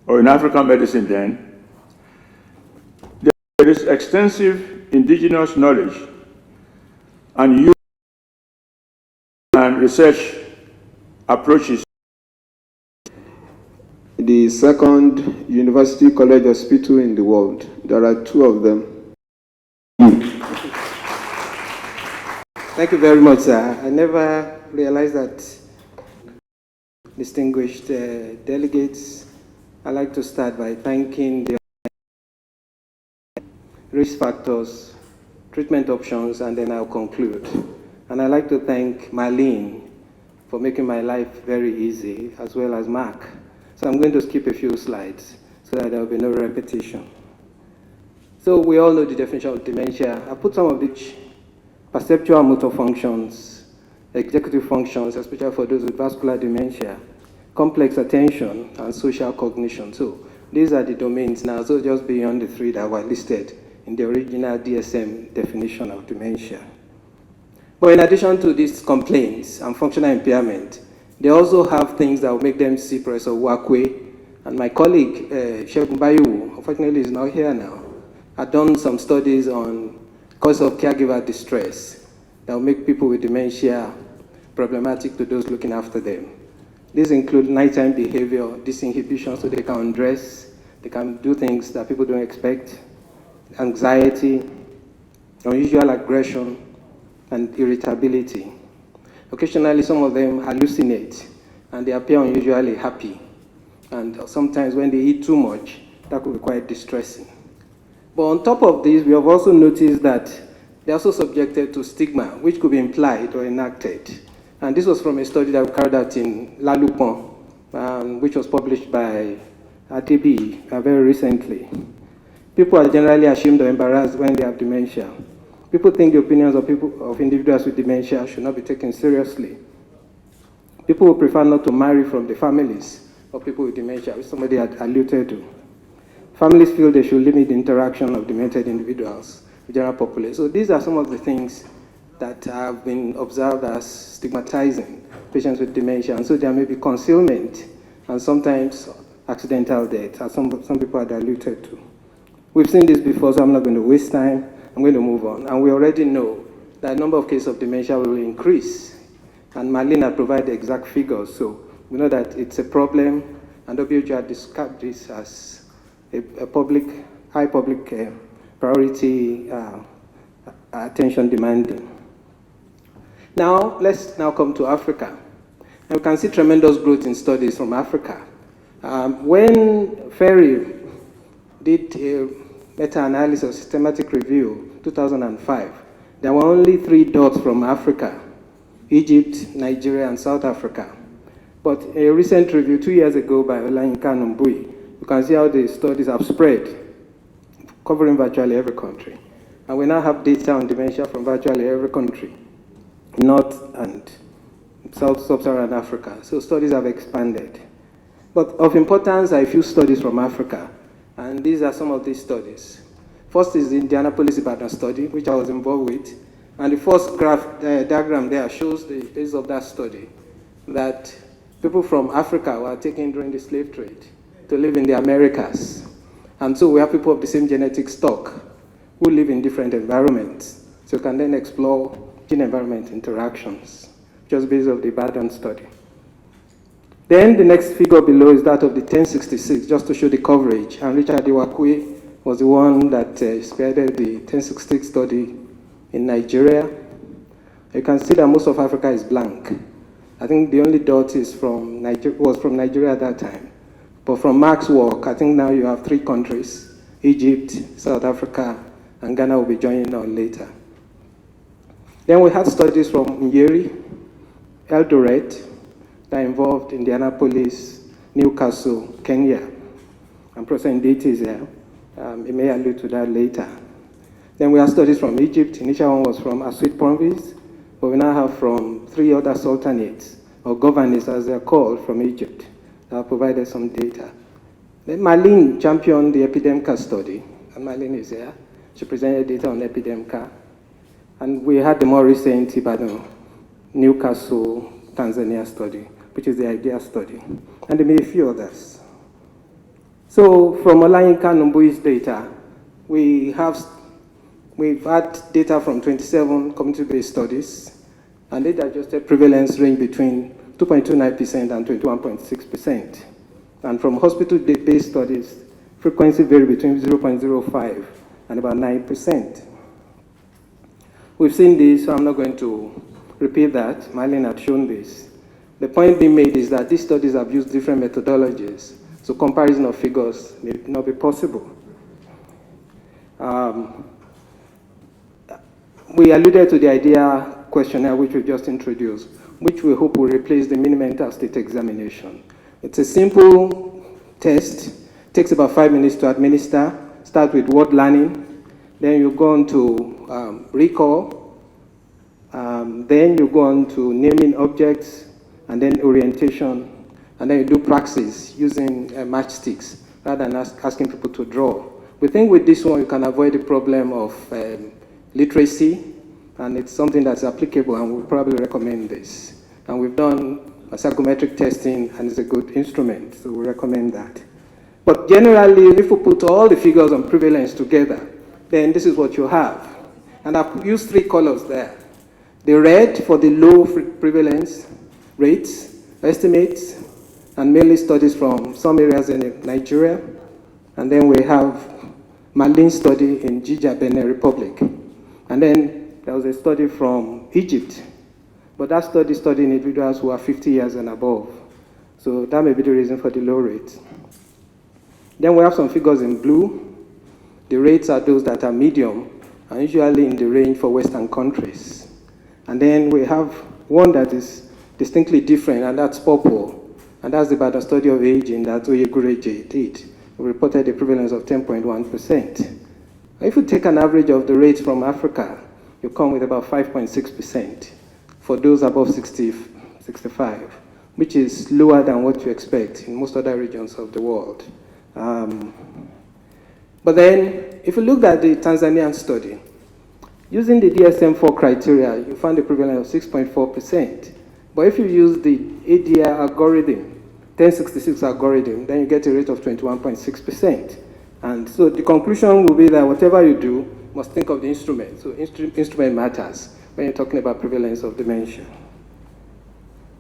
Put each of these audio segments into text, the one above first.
or in African medicine then, there is extensive indigenous knowledge and use and research approaches. The second university college hospital in the world. There are 2 of them. Thank you very much, sir. I never realized that. Distinguished delegates, I'd like to start by thanking the risk factors, treatment options, and then I'll conclude. And I'd like to thank Marlene for making my life very easy, as well as Mark. So I'm going to skip a few slides so that there will be no repetition. So we all know the definition of dementia. I put some of the perceptual motor functions, executive functions, especially for those with vascular dementia, complex attention, and social cognition. So these are the domains now, so just beyond the 3 that were listed in the original DSM definition of dementia. But in addition to these complaints and functional impairment, they also have things that will make them see Professor Wakwe. And my colleague, Shegun Bayu, unfortunately is not here now, had done some studies on cause of caregiver distress that will make people with dementia problematic to those looking after them. These include nighttime behavior, disinhibition, so they can undress, they can do things that people don't expect, anxiety, unusual aggression, and irritability. Occasionally, some of them hallucinate, and they appear unusually happy. And sometimes when they eat too much, that could be quite distressing. But on top of this, we have also noticed that they're also subjected to stigma, which could be implied or enacted. And this was from a study that we carried out in La Lupon, which was published by ATB very recently. People are generally ashamed or embarrassed when they have dementia. People think the opinions of individuals with dementia should not be taken seriously. People will prefer not to marry from the families of people with dementia, which somebody had alluded to. Families feel they should limit the interaction of demented individuals with the general population. So these are some of the things that have been observed as stigmatizing patients with dementia. And so there may be concealment and sometimes accidental death, as some people are alluded to. We've seen this before, so I'm not going to waste time. I'm going to move on. And we already know that the number of cases of dementia will increase. And Marlene provided the exact figures, so we know that it's a problem, and WHO had described this as a high public priority attention demanding. Now, let's now come to Africa. And we can see tremendous growth in studies from Africa. When Ferry did a meta-analysis, systematic review, 2005, there were only 3 dots from Africa: Egypt, Nigeria, and South Africa. But a recent review 2 years ago by Olayinka Numbui, you can see how the studies have spread, covering virtually every country. And we now have data on dementia from virtually every country, North and South Sub-Saharan Africa. So studies have expanded. But of importance are a few studies from Africa, and these are some of these studies. First is the Indianapolis-Ibadan study, which I was involved with. And the first diagram there shows the basis of that study, that people from Africa were taken during the slave trade to live in the Americas. And so we have people of the same genetic stock who live in different environments. So you can then explore gene-environment interactions, just based on the Ibadan study. Then the next figure below is that of the 1066, just to show the coverage. And Richard Iwakwe was the one that spearheaded the 1066 study in Nigeria. You can see that most of Africa is blank. I think the only dot was from Nigeria at that time. But from Mark's work, I think now you have 3 countries: Egypt, South Africa, and Ghana will be joining on later. Then we had studies from Nyeri, Eldoret, that involved Indianapolis, Newcastle, Kenya, and Professor Nditi is there. He may allude to that later. Then we have studies from Egypt. Initial one was from Aswit Province, but we now have from 3 other sultanates, or governorates as they're called, from Egypt, that have provided some data. Then Marlene championed the Epidemca study, and Marlene is here. She presented data on Epidemca. And we had the more recent Ibadan, Newcastle, Tanzania study, which is the IDEA study. And there may be a few others. So from Olayinka Numbui's data, we've had data from 27 community-based studies, and data-adjusted prevalence range between 2.29% and 21.6%. And from hospital-based studies, frequency vary between 0.05 and about 9%. We've seen this, so I'm not going to repeat that. Marlene had shown this. The point being made is that these studies have used different methodologies, so comparison of figures may not be possible. We alluded to the idea questionnaire which we just introduced, which we hope will replace the mini-mental state examination. It's a simple test, takes about 5 minutes to administer, start with word learning, then you go on to recall, then you go on to naming objects, and then orientation, and then you do praxis using matchsticks rather than asking people to draw. We think with this one you can avoid the problem of literacy, and it's something that's applicable, and we'll probably recommend this. And we've done a psychometric testing, and it's a good instrument, so we recommend that. But generally, if we put all the figures on prevalence together, then this is what you have. And I've used 3 colors there. The red for the low prevalence rates, estimates, and mainly studies from some areas in Nigeria. And then we have Marlene's study in Jija, Benin Republic. And then there was a study from Egypt. But that study studied individuals who are 50 years and above. So that may be the reason for the low rate. Then we have some figures in blue. The rates are those that are medium, and usually in the range for Western countries. And then we have one that is distinctly different, and that's purple. And that's about a study of aging that Oyegureje did. We reported a prevalence of 10.1%. If you take an average of the rates from Africa, you come with about 5.6% for those above 65, which is lower than what you expect in most other regions of the world. But then, if you look at the Tanzanian study, using the DSM-4 criteria, you find a prevalence of 6.4%. But if you use the ADI algorithm, 1066 algorithm, then you get a rate of 21.6%. And so the conclusion will be that whatever you do, you must think of the instrument. So instrument matters when you're talking about prevalence of dementia.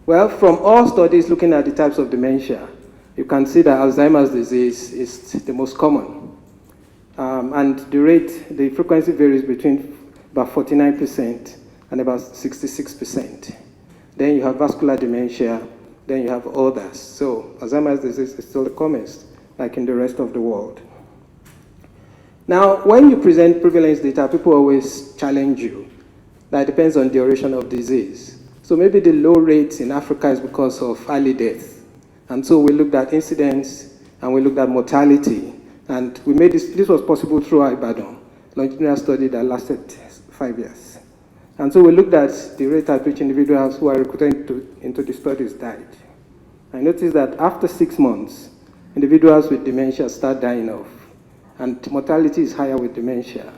Well, from all studies looking at the types of dementia, you can see that Alzheimer's disease is the most common. And the frequency varies between about 49% and about 66%. Then you have vascular dementia, then you have others. So Alzheimer's disease is still the commonest, like in the rest of the world. Now, when you present prevalence data, people always challenge you. That depends on duration of disease. So maybe the low rates in Africa is because of early death. And so we looked at incidence, and we looked at mortality. And we made this was possible through our Ibadan longitudinal study that lasted 5 years. And so we looked at the rate at which individuals who are recruited into the studies died. I noticed that after 6 months, individuals with dementia start dying off, and mortality is higher with dementia.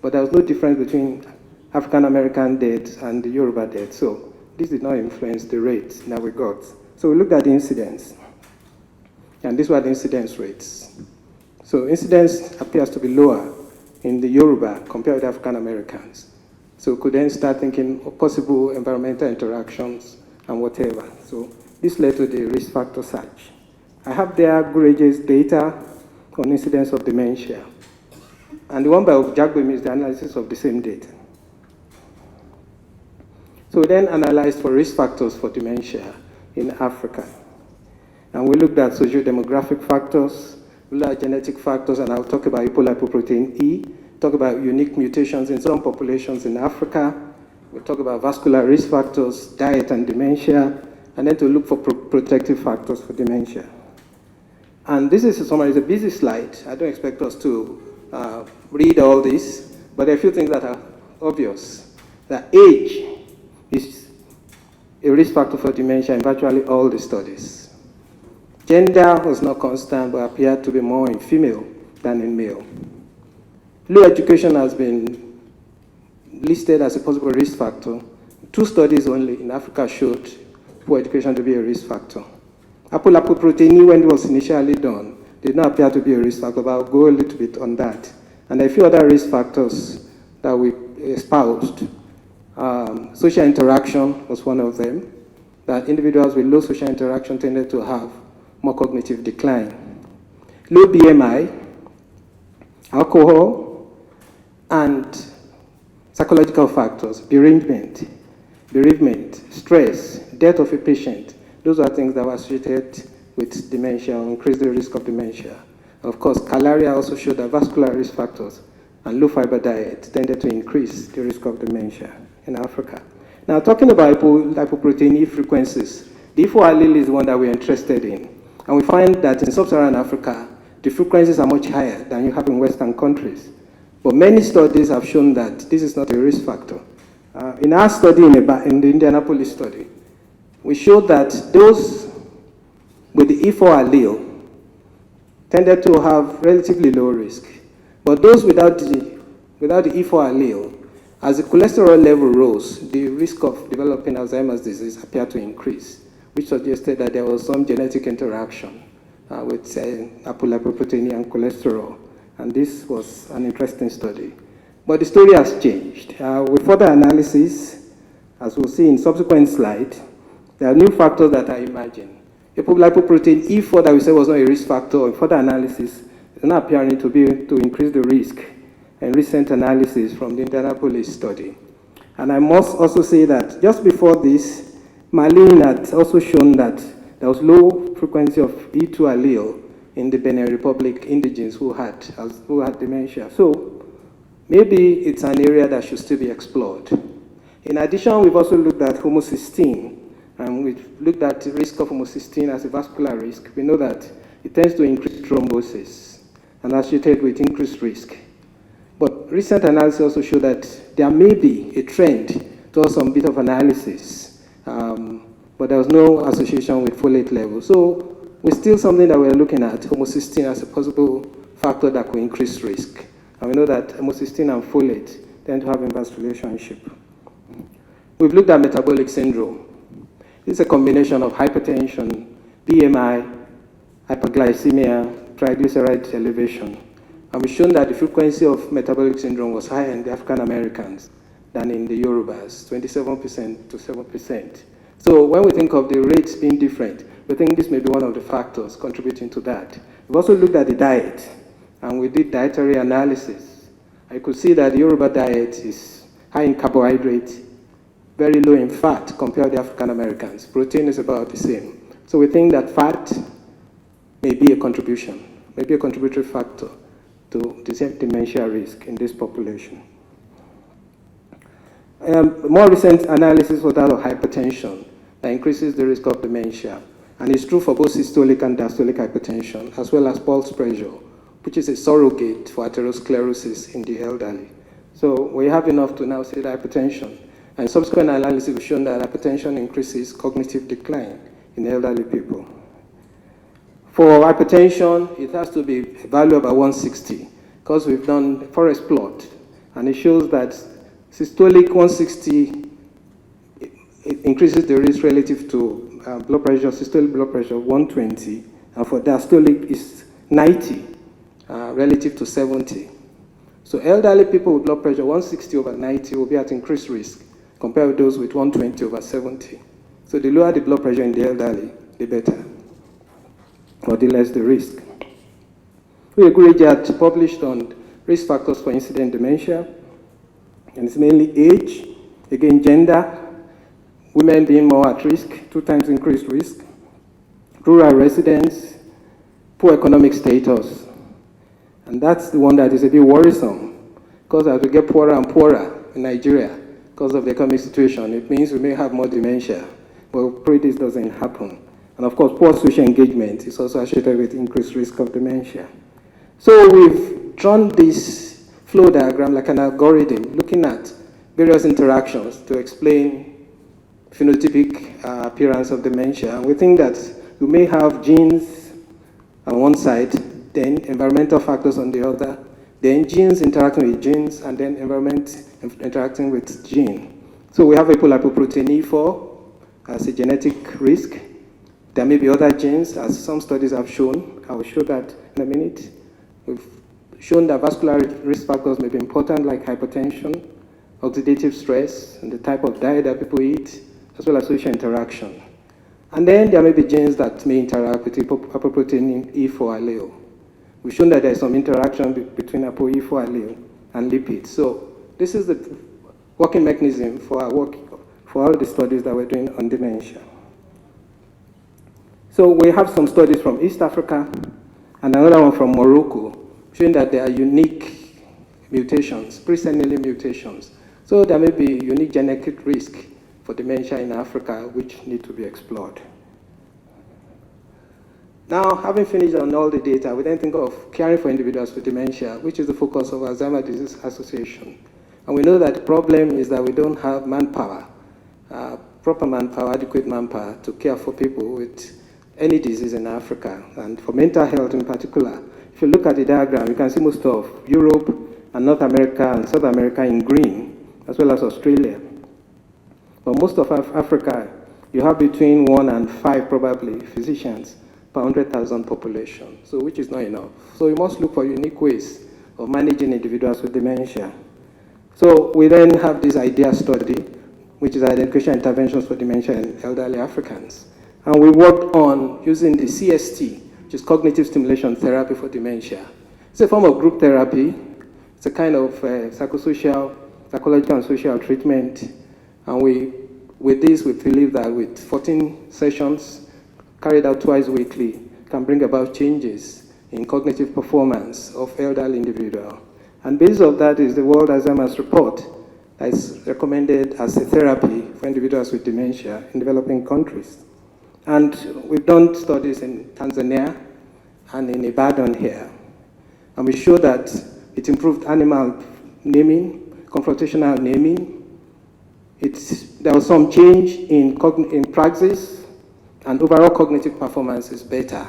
But there was no difference between African American deaths and the Yoruba deaths. So this did not influence the rates that we got. So we looked at the incidence, and these were the incidence rates. So incidence appears to be lower in the Yoruba compared with African Americans. So we could then start thinking of possible environmental interactions and whatever. So this led to the risk factor search. I have there Gureje's data on incidence of dementia. And the one by Jagbemi is the analysis of the same data. So we then analyzed for risk factors for dementia in Africa. And we looked at socio-demographic factors, we looked at genetic factors, and I'll talk about apolipoprotein E, talk about unique mutations in some populations in Africa. We'll talk about vascular risk factors, diet and dementia, and then to look for protective factors for dementia. And this is a summary, it's a busy slide. I don't expect us to read all this, but there are a few things that are obvious. That age is a risk factor for dementia in virtually all the studies. Gender was not constant, but appeared to be more in female than in male. Low education has been listed as a possible risk factor. 2 studies only in Africa showed poor education to be a risk factor. Apolipoprotein E, when it was initially done, did not appear to be a risk factor, but I'll go a little bit on that. And a few other risk factors that we espoused. Social interaction was one of them, that individuals with low social interaction tended to have more cognitive decline. Low BMI, alcohol, and psychological factors, bereavement, stress, death of a patient. Those are things that were associated with dementia or increase the risk of dementia. Of course, Calaria also showed that vascular risk factors and low fiber diet tended to increase the risk of dementia in Africa. Now, talking about lipoprotein E frequencies, the E4 allele is the one that we're interested in. And we find that in sub-Saharan Africa, the frequencies are much higher than you have in Western countries. But many studies have shown that this is not a risk factor. In our study, in the Indianapolis study, we showed that those with the E4 allele tended to have relatively low risk. But those without the E4 allele, as the cholesterol level rose, the risk of developing Alzheimer's disease appeared to increase, which suggested that there was some genetic interaction with apolipoprotein and cholesterol. And this was an interesting study. But the story has changed. With further analysis, as we'll see in subsequent slides, there are new factors that are emerging. Apolipoprotein E4 that we said was not a risk factor, in further analysis, is now appearing to increase the risk in recent analysis from the Indianapolis study. And I must also say that just before this, Marlene had also shown that there was low frequency of E2 allele in the Benin Republic indigenes who had dementia. So maybe it's an area that should still be explored. In addition, we've also looked at homocysteine, and we've looked at the risk of homocysteine as a vascular risk. We know that it tends to increase thrombosis and associated with increased risk. But recent analysis also show that there may be a trend towards some bit of analysis, but there was no association with folate level. So it's still something that we're looking at, homocysteine as a possible factor that could increase risk. And we know that homocysteine and folate tend to have inverse relationship. We've looked at metabolic syndrome. It's a combination of hypertension, BMI, hyperglycemia, triglyceride elevation. And we've shown that the frequency of metabolic syndrome was higher in the African Americans than in the Yorubas, 27% to 7%. So when we think of the rates being different, we think this may be one of the factors contributing to that. We've also looked at the diet, and we did dietary analysis. I could see that the Yoruba diet is high in carbohydrate, very low in fat compared to the African Americans. Protein is about the same. So we think that fat may be a contribution, maybe a contributory factor to dementia risk in this population. More recent analysis was that of hypertension that increases the risk of dementia. And it's true for both systolic and diastolic hypertension, as well as pulse pressure, which is a surrogate for atherosclerosis in the elderly. So we have enough to now say that hypertension. And subsequent analysis have shown that hypertension increases cognitive decline in elderly people. For hypertension, it has to be a value about 160, because we've done a forest plot, and it shows that systolic 160 it increases the risk relative to blood pressure, systolic blood pressure 120, and for diastolic is 90 relative to 70. So elderly people with blood pressure 160 over 90 will be at increased risk compared with those with 120 over 70. So the lower the blood pressure in the elderly, the better, or the less the risk. We agree that published on risk factors for incident dementia, and it's mainly age, again gender, women being more at risk, 2 times increased risk, rural residents, poor economic status. And that's the one that is a bit worrisome, because as we get poorer and poorer in Nigeria, because of the economic situation, it means we may have more dementia, but we pray this doesn't happen. And of course, poor social engagement is also associated with increased risk of dementia. So we've drawn this flow diagram like an algorithm, looking at various interactions to explain phenotypic appearance of dementia. And we think that you may have genes on one side, then environmental factors on the other, then genes interacting with genes, and then environment interacting with gene. So we have apolipoprotein E4 as a genetic risk, There may be other genes, as some studies have shown. I will show that in a minute. We've shown that vascular risk factors may be important, like hypertension, oxidative stress, and the type of diet that people eat, as well as social interaction. And then there may be genes that may interact with apoprotein E4 allele. We've shown that there's some interaction between ApoE4 allele and lipids. So this is the working mechanism for our work, for all the studies that we're doing on dementia. So we have some studies from East Africa and another one from Morocco, showing that there are unique mutations, presennial mutations. So there may be unique genetic risk for dementia in Africa, which need to be explored. Now, having finished on all the data, we then think of caring for individuals with dementia, which is the focus of Alzheimer's Disease Association. And we know that the problem is that we don't have manpower, proper manpower, adequate manpower to care for people with any disease in Africa, and for mental health in particular. If you look at the diagram, you can see most of Europe and North America and South America in green, as well as Australia. But most of Africa, you have between 1 and 5 probably physicians per 100,000 population, so which is not enough. So you must look for unique ways of managing individuals with dementia. So we then have this IDEA study, which is identification interventions for dementia in elderly Africans. And we worked on using the CST, which is cognitive stimulation therapy for dementia. It's a form of group therapy. It's a kind of psychological and social treatment. And with this, we believe that with 14 sessions carried out twice weekly, can bring about changes in cognitive performance of elderly individuals. And based on that is the World Alzheimer's Report that is recommended as a therapy for individuals with dementia in developing countries. And we've done studies in Tanzania and in Ibadan here. And we show that it improved animal naming, confrontational naming. There was some change in praxis, and overall cognitive performance is better,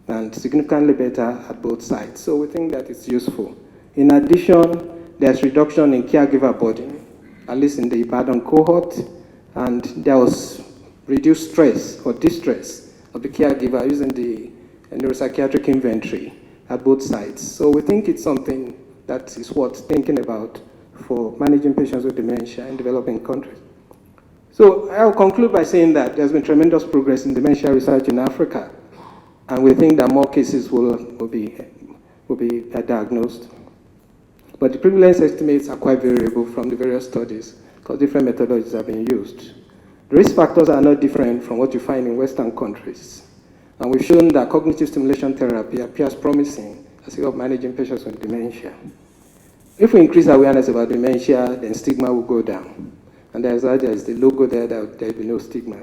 and significantly better at both sides. So we think that it's useful. In addition, there's reduction in caregiver burden, at least in the Ibadan cohort, and there was reduced stress or distress of the caregiver using the neuropsychiatric inventory at both sides. So we think it's something that is worth thinking about for managing patients with dementia in developing countries. So I'll conclude by saying that there's been tremendous progress in dementia research in Africa, and we think that more cases will be diagnosed. But the prevalence estimates are quite variable from the various studies because different methodologies are being used. The risk factors are not different from what you find in Western countries. And we've shown that cognitive stimulation therapy appears promising as a way of managing patients with dementia. If we increase awareness about dementia, then stigma will go down. And there's the logo there that there will be no stigma.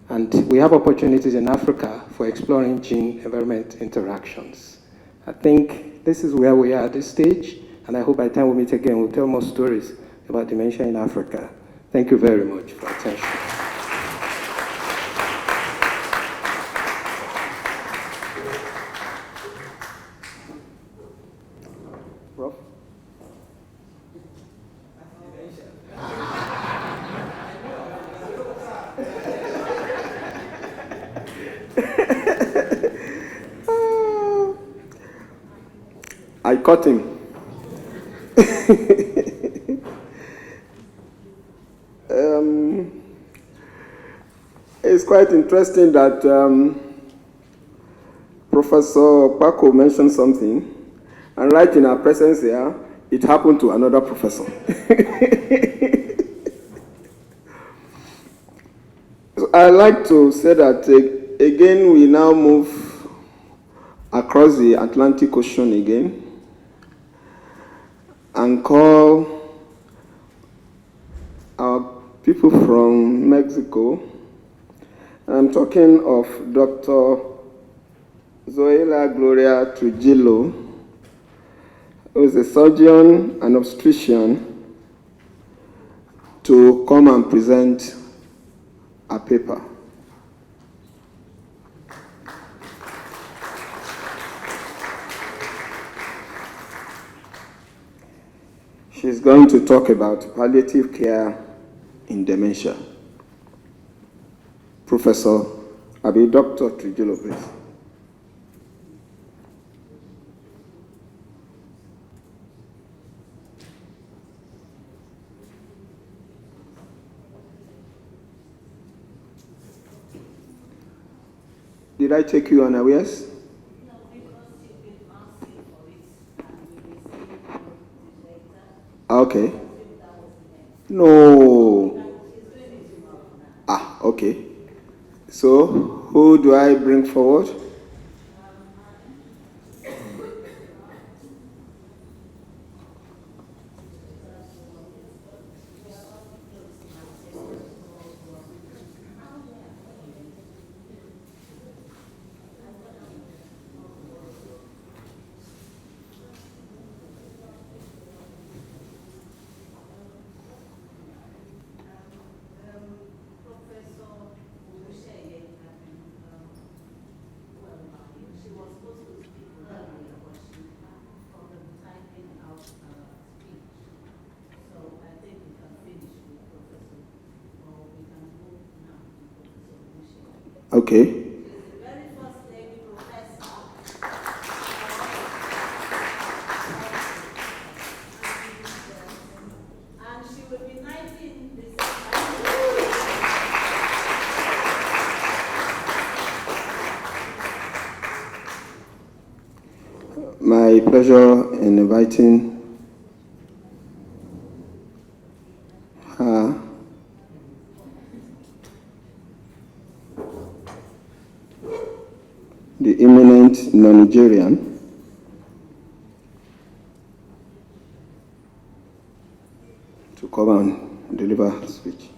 And we have opportunities in Africa for exploring gene-environment interactions. I think this is where we are at this stage, and I hope by the time we meet again, we'll tell more stories about dementia in Africa. Thank you very much for your attention. Prof? I caught him. It's quite interesting that Professor Paco mentioned something, and right in our presence here, it happened to another professor. So I like to say that again, we now move across the Atlantic Ocean again and call our people from Mexico. I'm talking of Dr. Zoila Gloria Trujillo, who is a surgeon and obstetrician, to come and present a paper. She's going to talk about palliative care in dementia. Professor Abi Dr. Trijolo, please. Did I take you unawares? Okay. No. Ah, okay. So, who do I bring forward? Okay. My pleasure in inviting her. The eminent non-Nigerian to come and deliver her speech.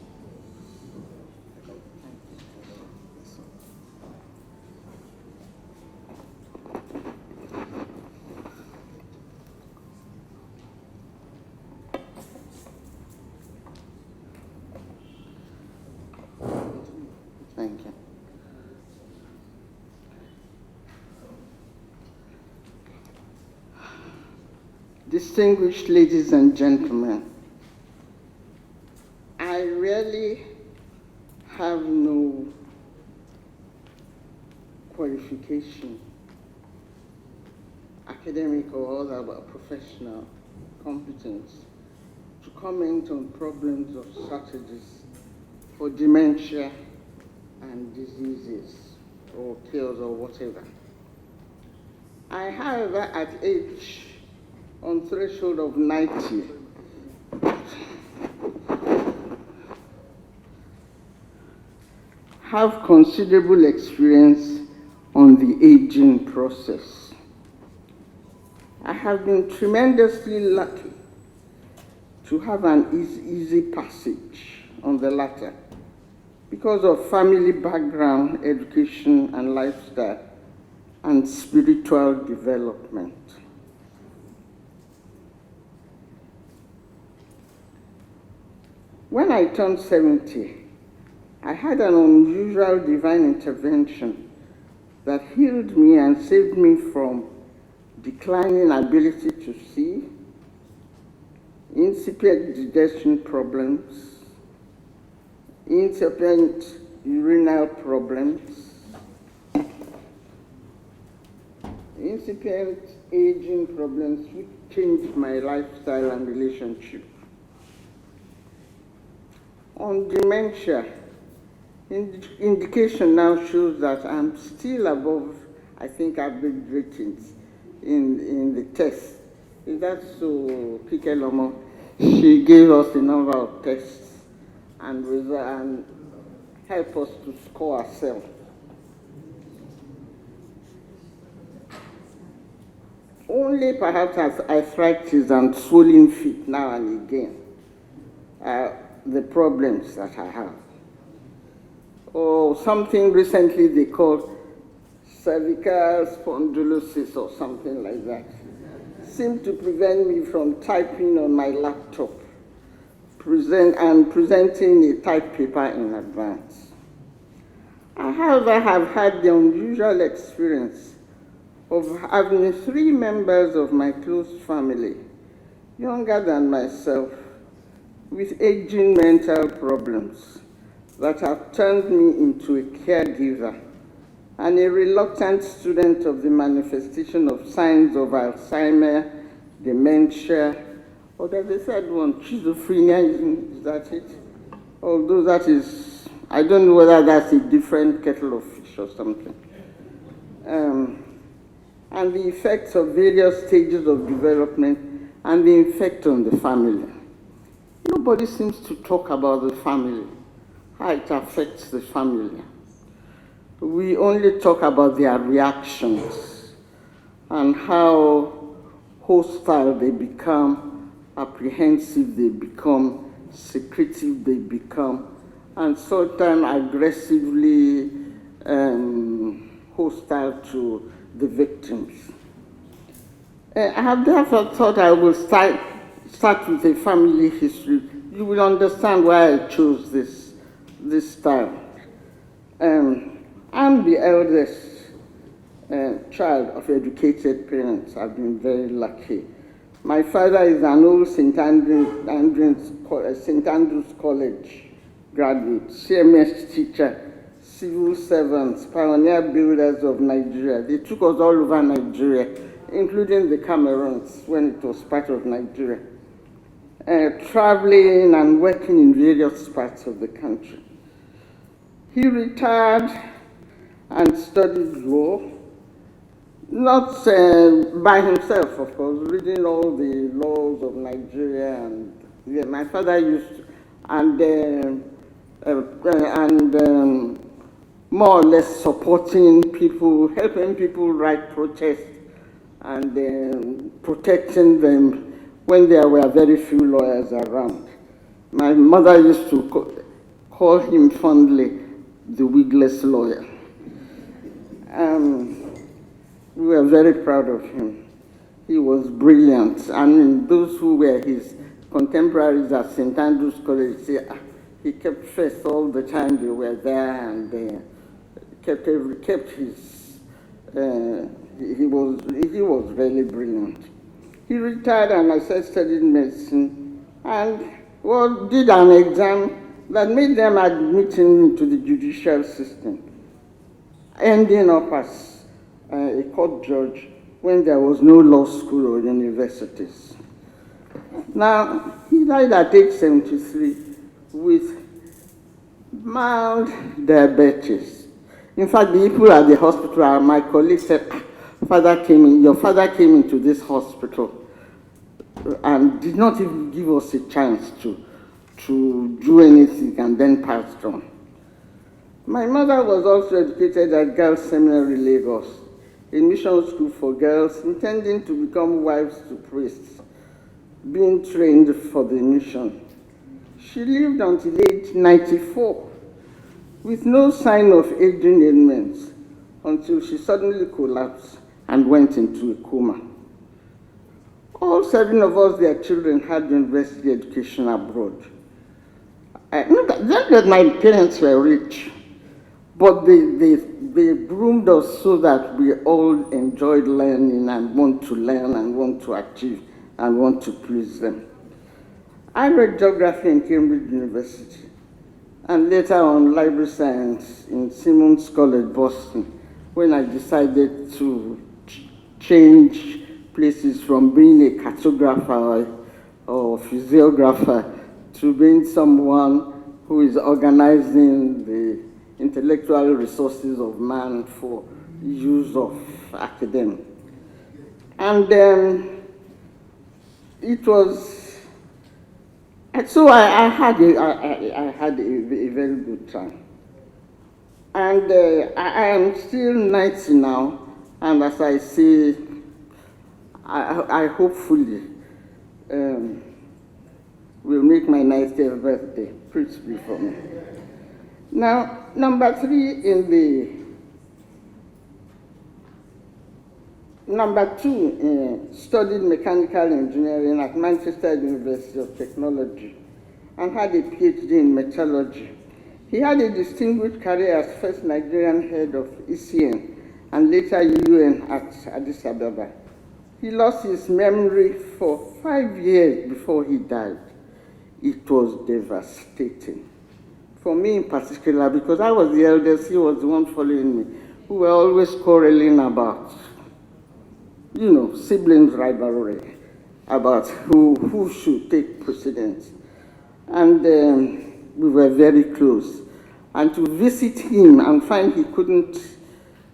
Thank you. Distinguished ladies and gentlemen, I really have no qualification, academic or other, but professional competence to comment on problems of strategies for dementia and diseases or cures or whatever. I, however, at age on threshold of 90, have considerable experience on the aging process. I have been tremendously lucky to have an easy passage on the latter because of family background, education and lifestyle, and spiritual development. When I turned 70, I had an unusual divine intervention that healed me and saved me from declining ability to see, incipient digestion problems, incipient urinary problems, incipient aging problems, which changed my lifestyle and relationship. On dementia, indication now shows that I'm still above, I think, average ratings in the test. Is that so, Kike Lomo? She gave us a number of tests and help us to score ourselves. Only perhaps as arthritis and swollen feet now and again are the problems that I have. Or something recently they called cervical spondylosis or something like that. Seemed to prevent me from typing on my laptop and presenting a typed paper in advance. I, however, have had the unusual experience of having 3 members of my close family, younger than myself, with aging mental problems that have turned me into a caregiver and a reluctant student of the manifestation of signs of Alzheimer, dementia, or there's a third one, schizophrenia, is that it? Although that is, I don't know whether that's a different kettle of fish or something. And the effects of various stages of development and the effect on the family. Nobody seems to talk about the family, how it affects the family. We only talk about their reactions and how hostile they become, apprehensive they become, secretive they become, and sometimes aggressively hostile to the victims. I have therefore thought I will start with a family history. You will understand why I chose this style. I'm the eldest child of educated parents. I've been very lucky. My father is an old St. Andrews College graduate, CMS teacher, civil servants, pioneer builders of Nigeria. They took us all over Nigeria, including the Cameroons when it was part of Nigeria, traveling and working in various parts of the country. He retired and studied law, not by himself, of course, reading all the laws of Nigeria. And my father used to, and more or less supporting people, helping people write protests, and protecting them when there were very few lawyers around. My mother used to call him fondly the wigless lawyer. We were very proud of him. He was brilliant. And those who were his contemporaries at St. Andrews College say, he kept first all the time they were there, and kept his, he was really brilliant. He retired, and I started studying medicine, and did an exam that made them admit him into the judicial system, ending up as a court judge when there was no law school or universities. Now, he died at age 73 with mild diabetes. In fact, the people at the hospital, my colleague said, your father came into this hospital and did not even give us a chance to do anything, and then passed on. My mother was also educated at Girls Seminary, Lagos, a mission school for girls intending to become wives to priests, being trained for the mission. She lived until age 94 with no sign of aging ailments until she suddenly collapsed and went into a coma. All 7 of us, their children, had university education abroad. Not that my parents were rich, but they groomed us so that we all enjoyed learning and want to learn and want to achieve and want to please them. I read geography in Cambridge University, and later on library science in Simmons College, Boston, when I decided to change places from being a cartographer or physiographer to being someone who is organizing the intellectual resources of man for use of academia. And it was, so I had a very good time. And I am still 90 now, and as I say, I hopefully will make my 90th birthday. Preach be for me. Now, number 2, studied mechanical engineering at Manchester University of Technology and had a PhD in metallurgy. He had a distinguished career as first Nigerian head of ECN and later UN at Addis Ababa. He lost his memory for 5 years before he died. It was devastating. For me in particular, because I was the eldest, he was the one following me. who were always quarreling about, siblings rivalry, about who should take precedence. And we were very close. And to visit him and find he couldn't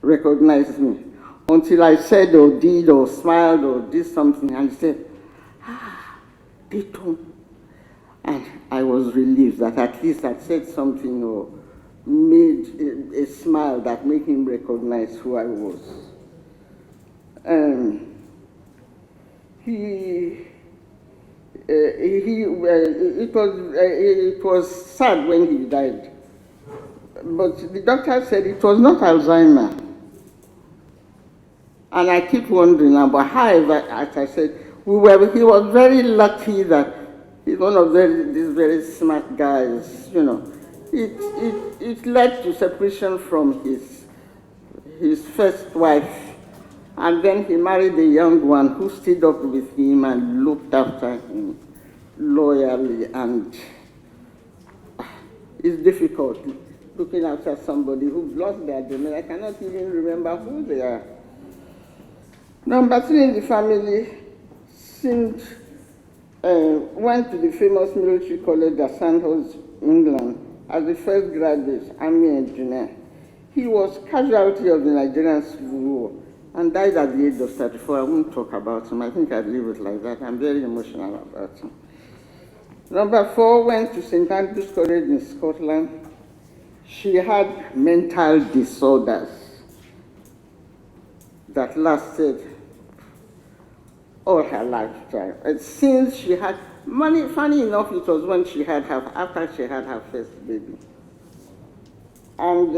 recognize me until I said or did or smiled or did something, and he said, Dito. And I was relieved that at least I said something or made a smile that made him recognize who I was. It was sad when he died, but the doctor said it was not Alzheimer. And I keep wondering about however, as I said, he was very lucky that he's one of these very smart guys, It led to separation from his first wife. And then he married a young one who stood up with him and looked after him loyally. And it's difficult looking after somebody who's lost their domain. I cannot even remember who they are. Number 3 in the family went to the famous military college at Sandhurst, England, as the first graduate army engineer. He was casualty of the Nigerian Civil War and died at the age of 34. I won't talk about him. I think I'd leave it like that. I'm very emotional about him. Number 4 went to St. Andrew's College in Scotland. She had mental disorders that lasted all her lifetime. And since she had money, funny enough, it was when she had after she had her first baby. And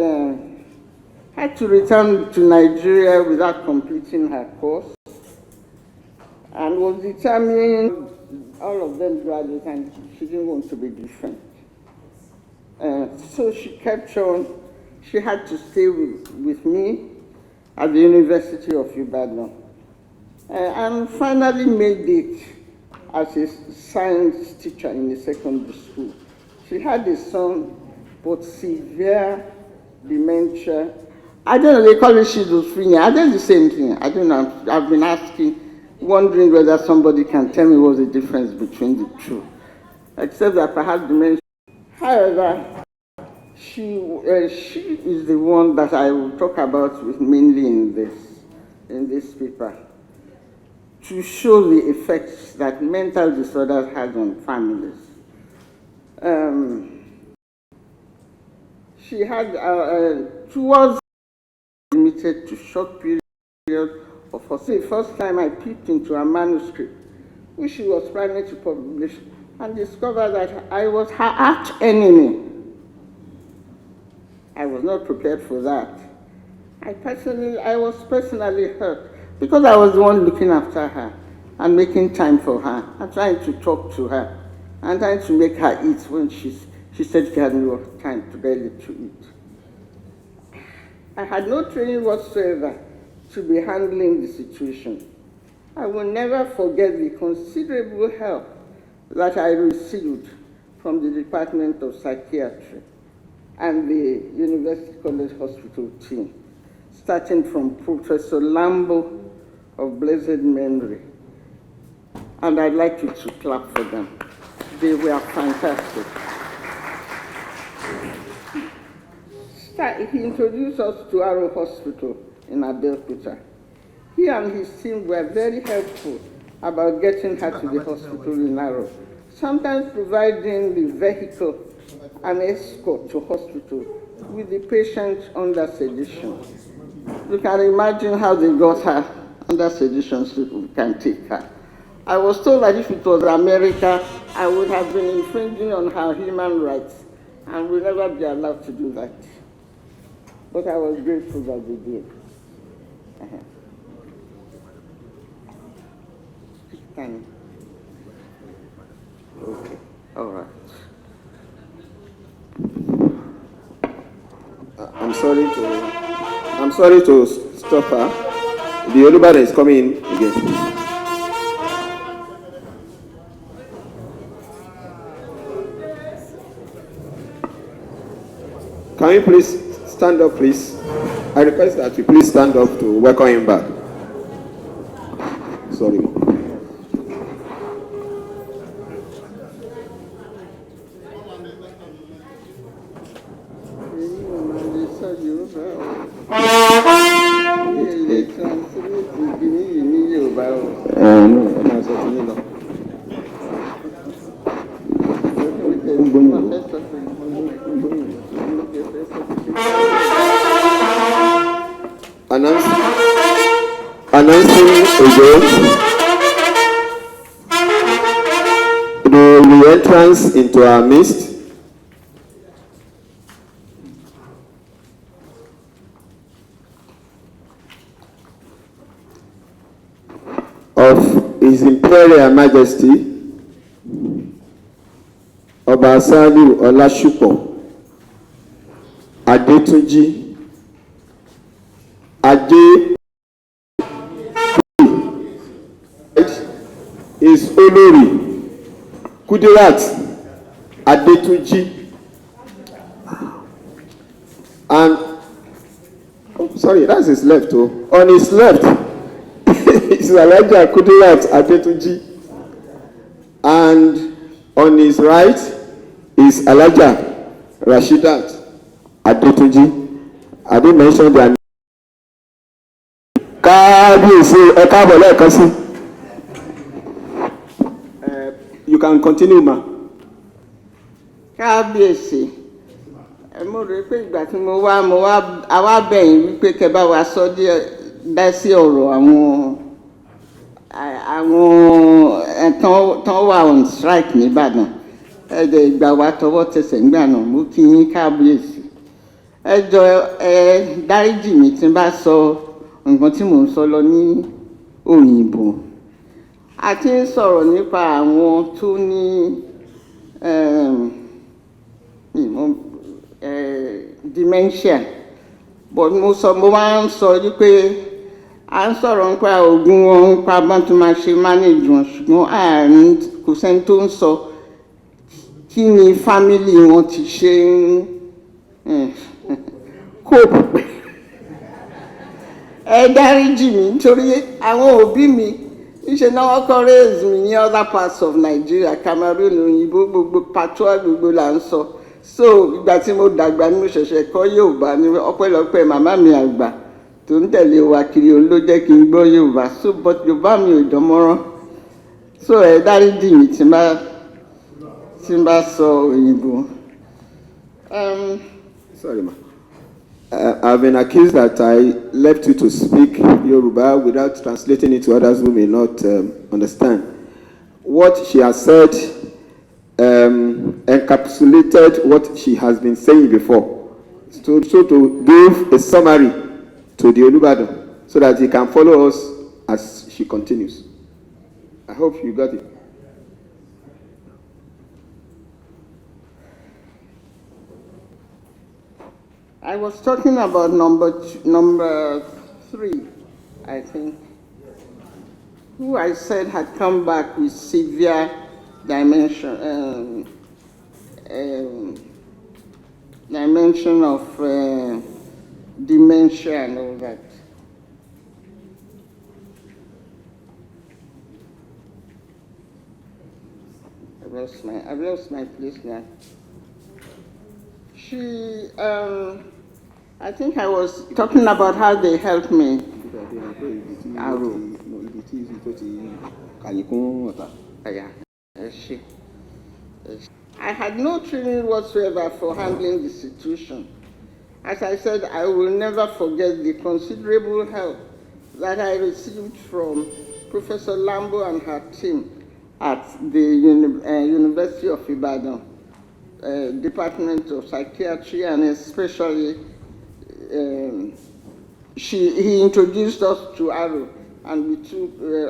had to return to Nigeria without completing her course, and was determined, all of them graduated, and she didn't want to be different. So she kept on. She had to stay with me at the University of Ibadan, and finally made it as a science teacher in a secondary school. She had a son, but severe dementia. I don't know, they call it schizophrenia. I think the same thing. I don't know. I've been wondering whether somebody can tell me what's the difference between the two. Except that perhaps dementia. However, she is the one that I will talk about mainly in this paper, to show the effects that mental disorders has on families. She had towards limited to short period of her. The first time I peeped into a manuscript, which she was planning to publish, and discovered that I was her arch enemy. I was not prepared for that. I was personally hurt because I was the one looking after her and making time for her and trying to talk to her and trying to make her eat when she said she had no time to barely to eat. I had no training whatsoever to be handling the situation. I will never forget the considerable help that I received from the Department of Psychiatry and the University College Hospital team, starting from Professor Lambo of blessed memory. And I'd like you to clap for them. They were fantastic. He introduced us to Arrow Hospital in Abeokuta. He and his team were very helpful about getting her to the hospital in Arrow, sometimes providing the vehicle and escort to hospital with the patient under sedation. You can imagine how they got her under sedation so we can take her. I was told that if it was America, I would have been infringing on her human rights and would never be allowed to do that. But I was grateful that they did. Okay, all right. I'm sorry to stop her. The Yoruba is coming in again. Can you please stand up, please? I request that you please stand up to welcome him back. Sorry. Announcing again the re-entrance into our midst of His Imperial Majesty Ọba Saliu Ọlásùpọ̀ Adétúnjí Adé is Olórí Kudirat Adétúnjí, and sorry, that's his left. On his left is Alhaja Kudirat Adétúnjí, and on his right is Alhaja Rashidat Adétúnjí. I didn't mention their name. Kábíyèsí ẹ káàbọ̀ lẹ́ẹ̀kan sí. You can continue, ma. Kábíyèsí, mo rò pé ìgbà tí mo wá bẹ̀yìn wípé kẹ́ bá wa sọ díẹ̀ dá sí ọ̀rọ̀ àwọn tán wà on strike nìbàdàn. Ẹ̀jẹ̀ ìgbà wa tọwọ́ tẹsẹ̀ ńgbà náà, mo kí yín kábíyèsí. Ẹ jọ̀ọ́ ẹ dáríjì mi tí n bá sọ nǹkan tí mò ń sọ lọ ní òyìnbó. A ti ń sọ̀rọ̀ nípa àwọn tó ní dementia, but mo máa ń sọ wípé à ń sọ̀rọ̀ nípa oògùn wọn, nípa bá tó máa ṣe manage wọn, ṣùgbọ́n àárín kò sẹ́ni tó ń sọ kí ni family wọn ti ṣe ń cope. Ẹ dáríjì mi nítorí àwọn òbí mi níṣẹ́ náà wọ́n kọ́ raise mi ní other parts of Nigeria, Cameroon, òyìnbó, gbogbo patois gbogbo là ń sọ. So ìgbà tí mo dàgbà ni mo ṣẹ̀ṣẹ̀ kọ́ Yorùbá ní ọpẹ́lọpẹ́ màmá mi àgbà tó ń tẹ̀lé wa kiri, òun ló jẹ́ kí n gbọ́ Yorùbá. So but Yorùbá mi ò dánmọ́rán. So ẹ dáríjì mi tí n bá sọ òyìnbó. Sorry, ma. I've been accused that I left you to speak Yoruba without translating it to others who may not understand. What she has said encapsulated what she has been saying before. So to give a summary to the Olubadan so that he can follow us as she continues. I hope you got it. I was talking about number 3, I think, who I said had come back with severe dimension of dementia and all that. I've lost my place now. I think I was talking about how they helped me. I had no training whatsoever for handling the situation. As I said, I will never forget the considerable help that I received from Professor Lambo and her team at the University of Ibadan, Department of Psychiatry, and especially he introduced us to Arrow, and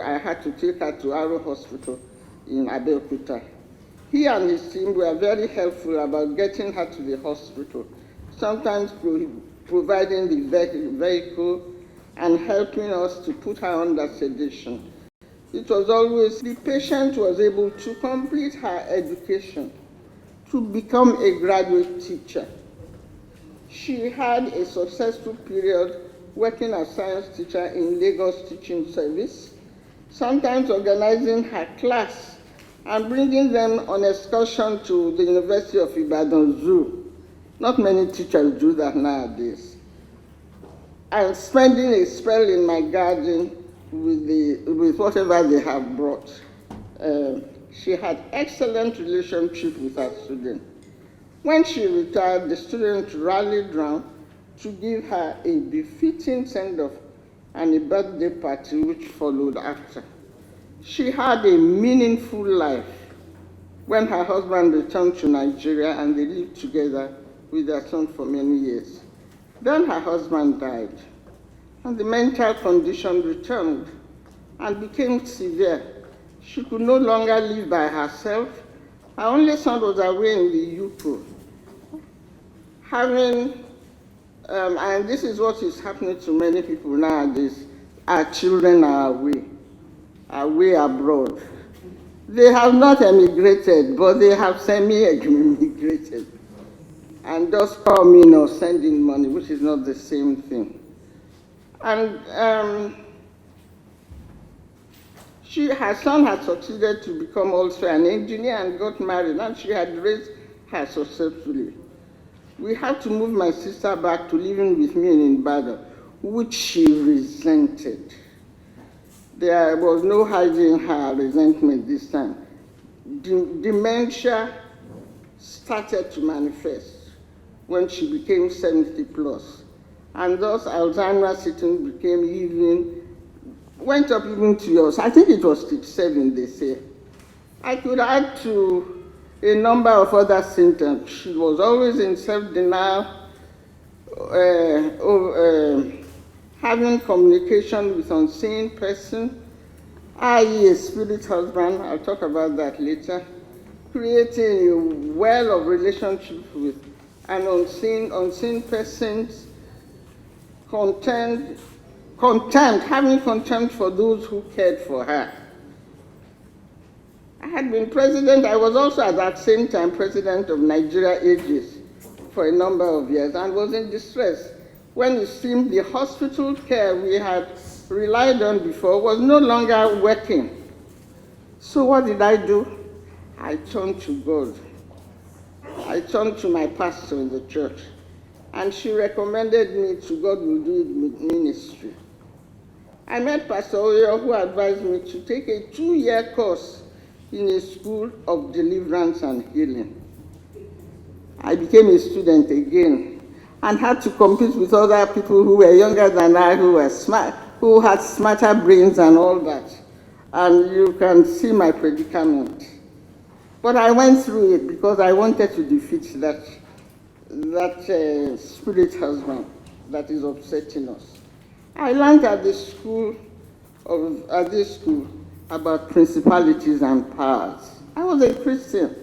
I had to take her to Arrow Hospital in Abeokuta. He and his team were very helpful about getting her to the hospital, sometimes providing the vehicle and helping us to put her under sedation. It was always the patient was able to complete her education, to become a graduate teacher. She had a successful period working as science teacher in Lagos Teaching Service, sometimes organizing her class and bringing them on excursion to the University of Ibadan Zoo. Not many teachers do that nowadays. And spending a spell in my garden with whatever they have brought. She had excellent relationship with her students. When she retired, the students rallied round to give her a befitting send-off and a birthday party which followed after. She had a meaningful life when her husband returned to Nigeria and they lived together with their son for many years. Then her husband died and the mental condition returned and became severe. She could no longer live by herself. Her only son was away in the UK. And this is what is happening to many people nowadays. Our children are away abroad. They have not emigrated, but they have semi-emigrated. And just coming or sending money, which is not the same thing. And her son had succeeded to become also an engineer and got married, and she had raised her successfully. We had to move my sister back to living with me in Ibadan, which she resented. There was no hiding her resentment this time. Dementia started to manifest when she became 70 plus. And thus Alzheimer's symptoms went up even to yours. I think it was stage 7, they say. I could add to a number of other symptoms. She was always in self-denial, having communication with unseen person, i.e. a spirit husband, I'll talk about that later, creating a well of relationships with an unseen persons, contempt, having contempt for those who cared for her. I had been president, I was also at that same time president of Nigeria Ages for a number of years and was in distress when it seemed the hospital care we had relied on before was no longer working. So what did I do? I turned to God. I turned to my pastor in the church, and she recommended me to God will do it with ministry. I met Pastor Oyo, who advised me to take a 2-year course in a school of deliverance and healing. I became a student again and had to compete with other people who were younger than I, who were smart, who had smarter brains and all that. And you can see my predicament. But I went through it because I wanted to defeat that spirit husband that is upsetting us. I learned at this school about principalities and powers. I was a Christian.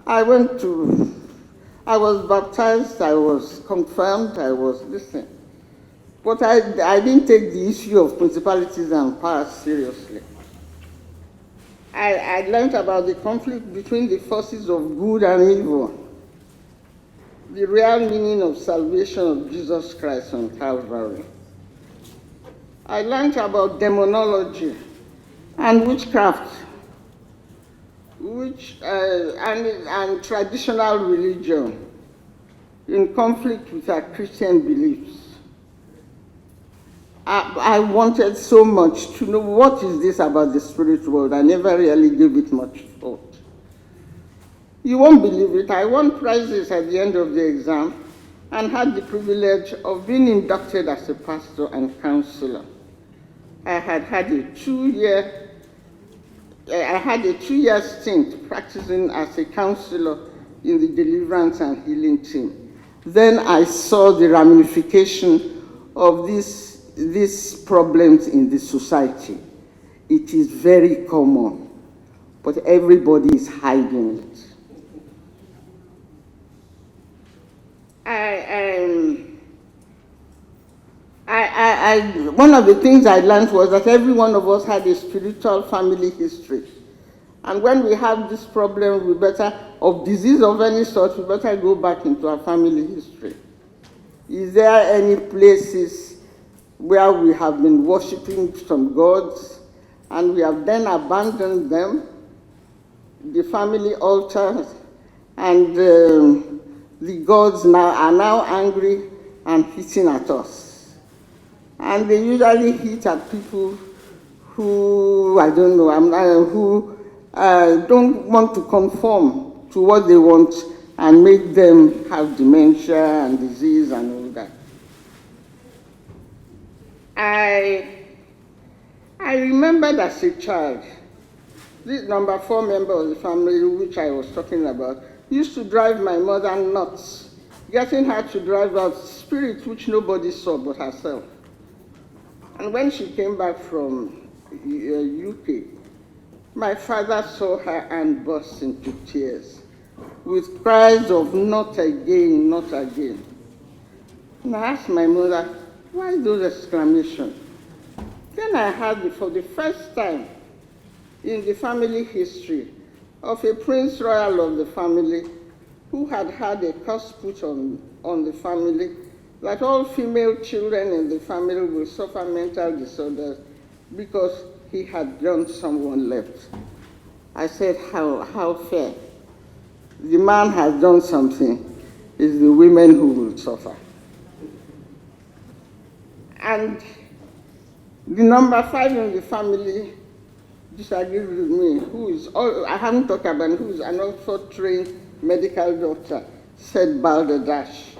I was baptized, I was confirmed, I was listening. But I didn't take the issue of principalities and powers seriously. I learned about the conflict between the forces of good and evil, the real meaning of salvation of Jesus Christ on Calvary. I learned about demonology and witchcraft, and traditional religion in conflict with our Christian beliefs. I wanted so much to know what is this about the spirit world. I never really gave it much thought. You won't believe it. I won prizes at the end of the exam and had the privilege of being inducted as a pastor and counselor. I had a 2-year stint practicing as a counselor in the deliverance and healing team. Then I saw the ramification of these problems in the society. It is very common, but everybody is hiding it. One of the things I learned was that every one of us had a spiritual family history. And when we have this problem, of disease of any sort, we better go back into our family history. Is there any places where we have been worshiping some gods and we have then abandoned them, the family altars, and the gods are now angry and hitting at us? And they usually hit at people who, I don't know, who don't want to conform to what they want and make them have dementia and disease and all that. I remembered as a child, this number 4 member of the family, which I was talking about, used to drive my mother nuts, getting her to drive out spirits which nobody saw but herself. And when she came back from UK, my father saw her and burst into tears with cries of "not again, not again." And I asked my mother, why those exclamations? Then I heard for the first time in the family history of a Prince Royal of the family who had had a curse put on the family that all female children in the family will suffer mental disorders because he had done someone left. I said, how fair? The man has done something, it's the women who will suffer. And the number 5 in the family disagreed with me, I haven't talked about, who is an Oxford trained medical doctor, said balderdash,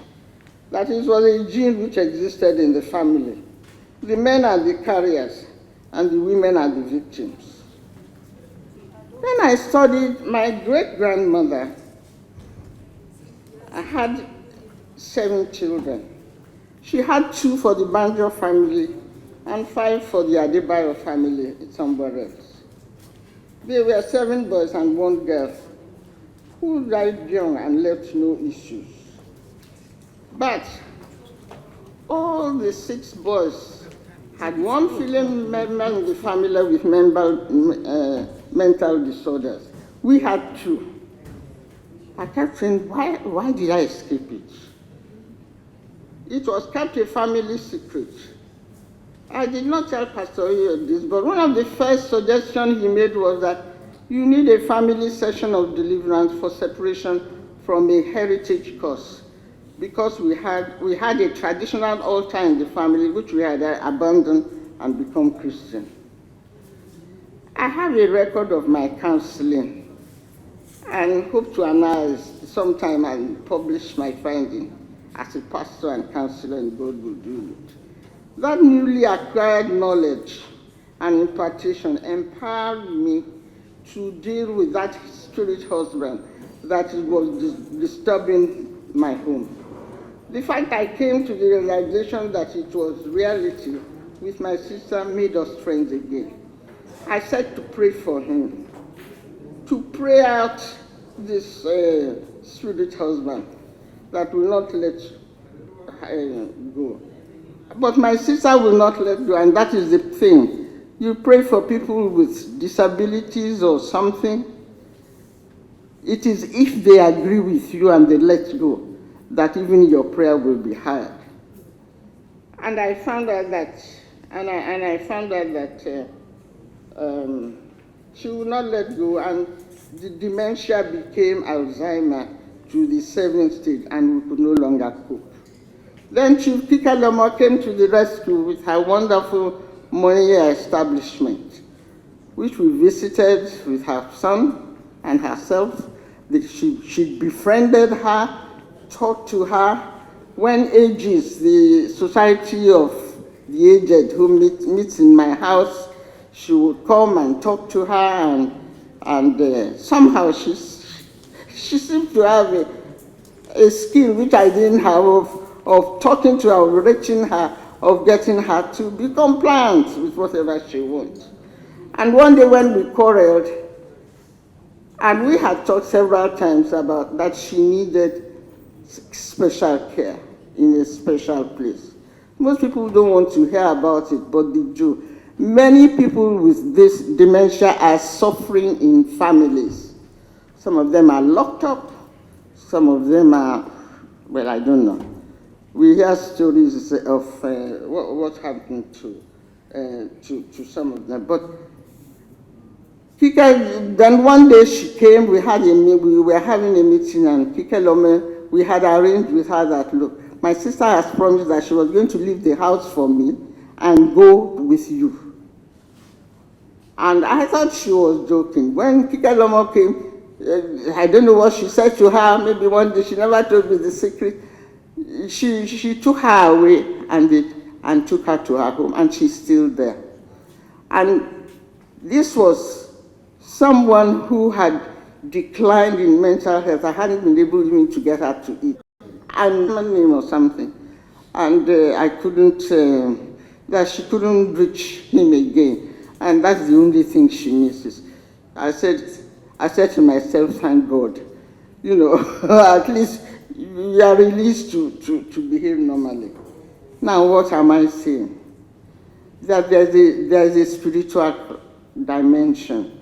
that it was a gene which existed in the family. The men are the carriers and the women are the victims. Then I studied my great-grandmother. I had 7 children. She had 2 for the Banjo family and 5 for the Adebayo family somewhere else. There were 7 boys and 1 girl who died young and left no issues. But all the 6 boys had one female member in the family with mental disorders. We had 2. I kept saying, why did I escape it? It was kept a family secret. I did not tell Pastor Oyo this, but one of the first suggestions he made was that you need a family session of deliverance for separation from a heritage curse, because we had a traditional altar in the family which we had abandoned and become Christian. I have a record of my counseling and hope to analyze sometime and publish my finding as a pastor and counselor, and God will do it. That newly acquired knowledge and impartation empowered me to deal with that spirit husband that was disturbing my home. The fact I came to the realization that it was reality with my sister made us friends again. I said to pray for him, to pray out this spirit husband that will not let go. But my sister will not let go, and that is the thing. You pray for people with disabilities or something. It is if they agree with you and they let go that even your prayer will be heard. And I found out that, she would not let go, and the dementia became Alzheimer to the 7th stage, and we could no longer cope. Then Chief Kika Lomo came to the rescue with her wonderful Monier establishment, which we visited with her son and herself. She befriended her, talked to her. When AGES, the Society of the Aged, who meets in my house, she would come and talk to her, and somehow she seemed to have a skill which I didn't have of talking to her, of reaching her, of getting her to be compliant with whatever she wants. And one day when we quarreled, and we had talked several times about that she needed special care in a special place. Most people don't want to hear about it, but they do. Many people with this dementia are suffering in families. Some of them are locked up, some of them are, well, I don't know. we hear stories of what happened to some of them. But Kike, then one day she came, we were having a meeting, and Kike Lome, we had arranged with her that, look, my sister has promised that she was going to leave the house for me and go with you. And I thought she was joking. When Kike Lome came, I don't know what she said to her, maybe one day, she never told me the secret. She took her away and took her to her home, and she's still there. And this was someone who had declined in mental health. I hadn't been able even to get her to eat, and name or something. And I couldn't, that she couldn't reach him again. And that's the only thing she misses. I said to myself, thank God, you know, at least you are released to behave normally. Now, what am I saying? That there's a spiritual dimension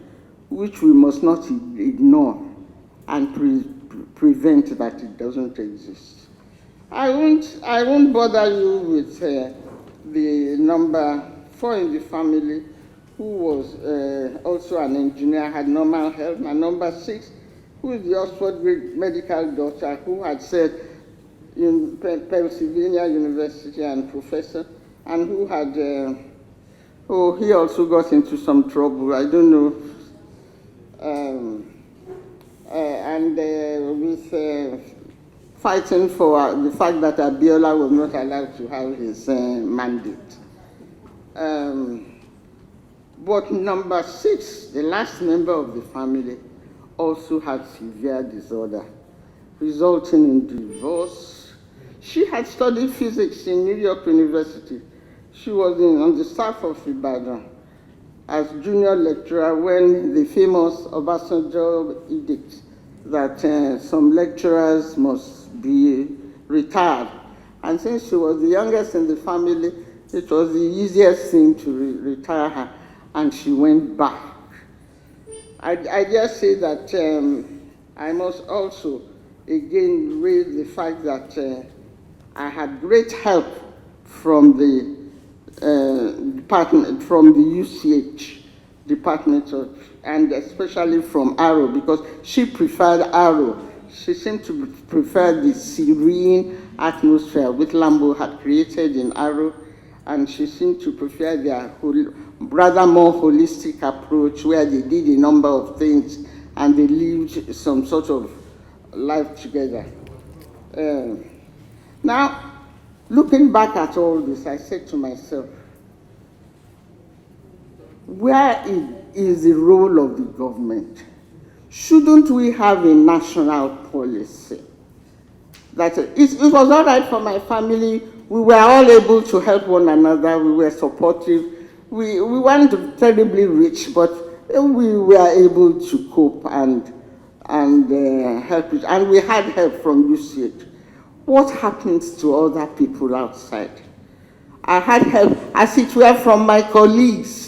which we must not ignore and prevent that it doesn't exist. I won't bother you with the number 4 in the family, who was also an engineer, had normal health, and number 6, who is the Oxford medical doctor, who had said in Pennsylvania University and professor, and who had, he also got into some trouble, I don't know, with fighting for the fact that Abiola was not allowed to have his mandate. But number 6, the last member of the family, also had severe disorder, resulting in divorce. She had studied physics in New York University. She was on the staff of Ibadan as junior lecturer when the famous Obasanjo edict that some lecturers must be retired. And since she was the youngest in the family, it was the easiest thing to retire her, and she went back. I just say that I must also again raise the fact that I had great help from the department, from the UCH department, and especially from Arrow, because she preferred Arrow. She seemed to prefer the serene atmosphere which Lambo had created in Arrow, and she seemed to prefer their rather more holistic approach, where they did a number of things and they lived some sort of life together. Now, looking back at all this, I said to myself, where is the role of the government? Shouldn't we have a national policy? That it was all right for my family. We were all able to help one another. We were supportive. We weren't terribly rich, but we were able to cope and help it. And we had help from UCH. What happens to other people outside? I had help, as it were, from my colleagues.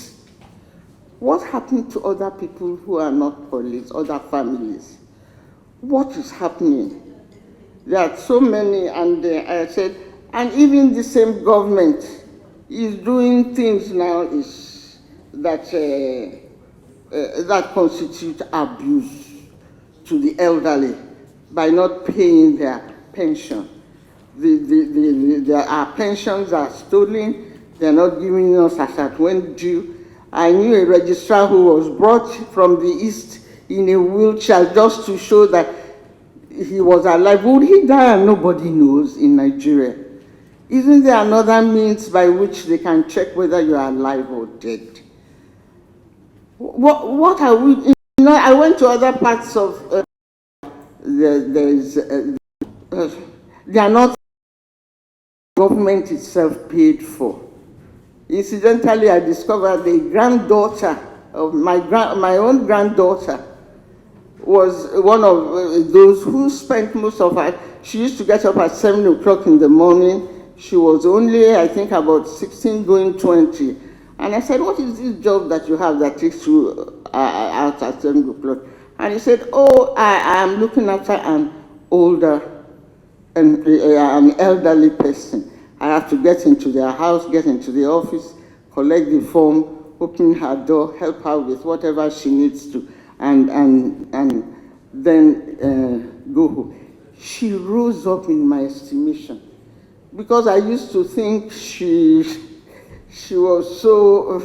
What happened to other people who are not colleagues, other families? What is happening? There are so many, and I said, and even the same government is doing things now that constitute abuse to the elderly by not paying their pension. Our pensions are stolen. They're not giving us as at when due. I knew a registrar who was brought from the East in a wheelchair just to show that he was alive. Would he die and nobody knows in Nigeria? Isn't there another means by which they can check whether you are alive or dead? What are we? You know, I went to other parts of. They are not government itself paid for. Incidentally, I discovered the granddaughter of my own granddaughter was one of those who spent most of her. She used to get up at 7 o'clock in the morning. She was only, I think, about 16 going 20. And I said, what is this job that you have that takes you out at 7 o'clock? And he said, oh, I am looking after an older an elderly person. I have to get into their house, get into the office, collect the form, open her door, help her with whatever she needs to, and then go home. She rose up in my estimation because I used to think she was so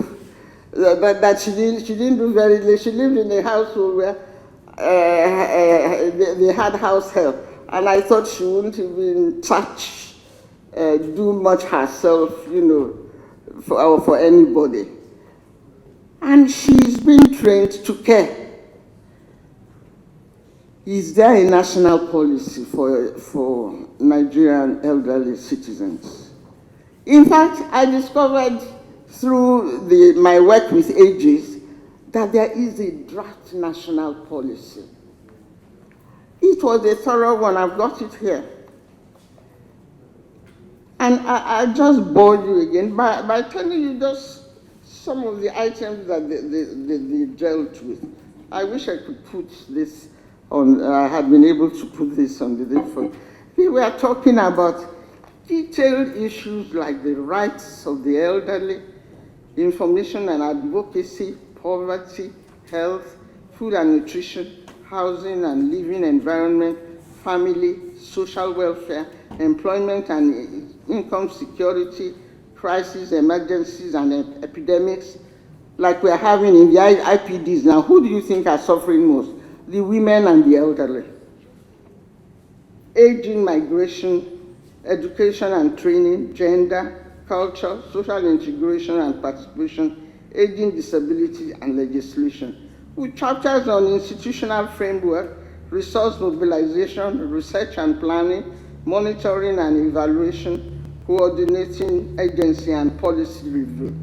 that she didn't do very late. She lived in a household where they had house help, and I thought she wouldn't even do much herself, for anybody. And she's been trained to care. Is there a national policy for Nigerian elderly citizens? In fact, I discovered through my work with ages that there is a draft national policy. It was a thorough one. I've got it here. And I just bore you again by telling you just some of the items that they dealt with. I wish I could put this on, I had been able to put this on the day. We were talking about detailed issues like the rights of the elderly, information and advocacy, poverty, health, food and nutrition, housing and living environment, family, social welfare, employment and income security, crises, emergencies, and epidemics, like we're having in the IPDs now. Who do you think are suffering most? The women and the elderly. Aging, migration, education and training, gender, culture, social integration and participation, aging, disability, and legislation, with chapters on institutional framework, resource mobilization, research and planning, monitoring and evaluation, coordinating agency, and policy review.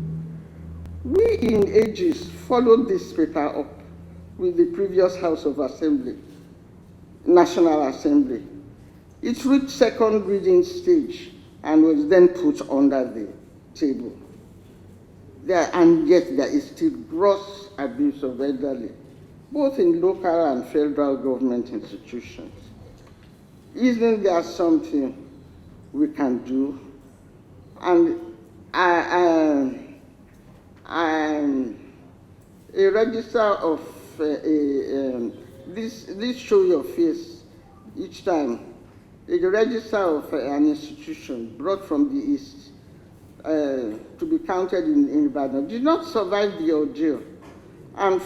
We in Aegis followed this paper up with the previous House of Assembly, National Assembly. It reached second reading stage and was then put under the table. And yet there is still gross abuse of elderly, both in local and federal government institutions. Isn't there something we can do? And a register of this show your face each time. A register of an institution brought from the East to be counted in Ibadan did not survive the ordeal. And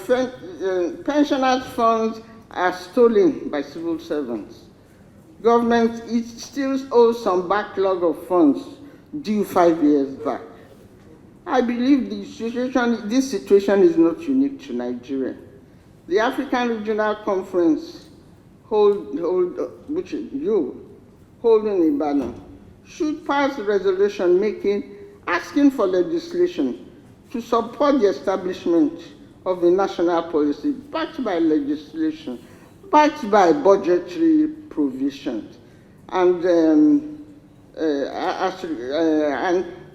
pensioners' funds are stolen by civil servants. Government still owes some backlog of funds due 5 years back. I believe this situation is not unique to Nigeria. The African Regional Conference, which you hold in Ibadan, should pass a resolution asking for legislation to support the establishment of a national policy backed by legislation, backed by budgetary provisions, and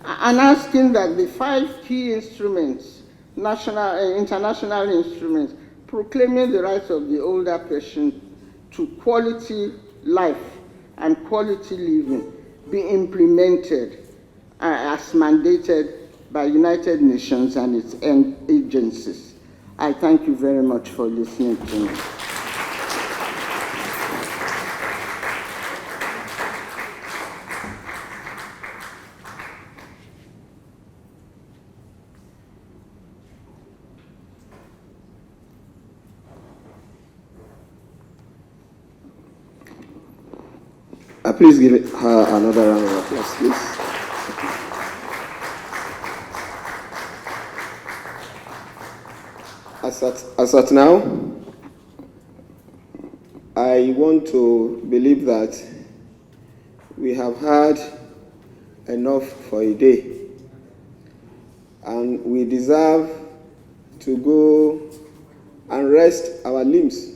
asking that the 5 key instruments, international instruments, proclaiming the rights of the older person to quality life and quality living be implemented as mandated by United Nations and its agencies. I thank you very much for listening to me. Please give her another round of applause, please. As at now, I want to believe that we have had enough for a day, and we deserve to go and rest our limbs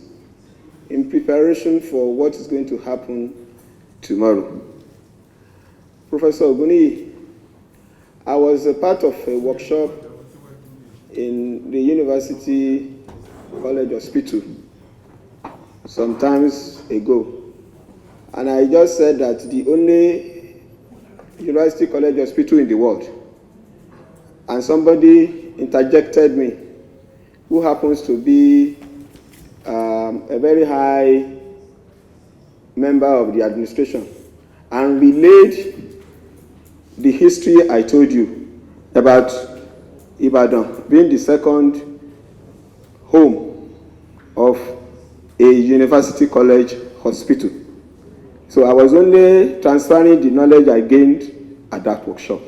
in preparation for what is going to happen tomorrow. Professor Oguni, I was a part of a workshop in the University College Hospital some times ago, And I just said that the only university college hospital in the world. And somebody interjected me, who happens to be a very high member of the administration, and relayed the history I told you about Ibadan being the second home of a university college hospital. So I was only transferring the knowledge I gained at that workshop.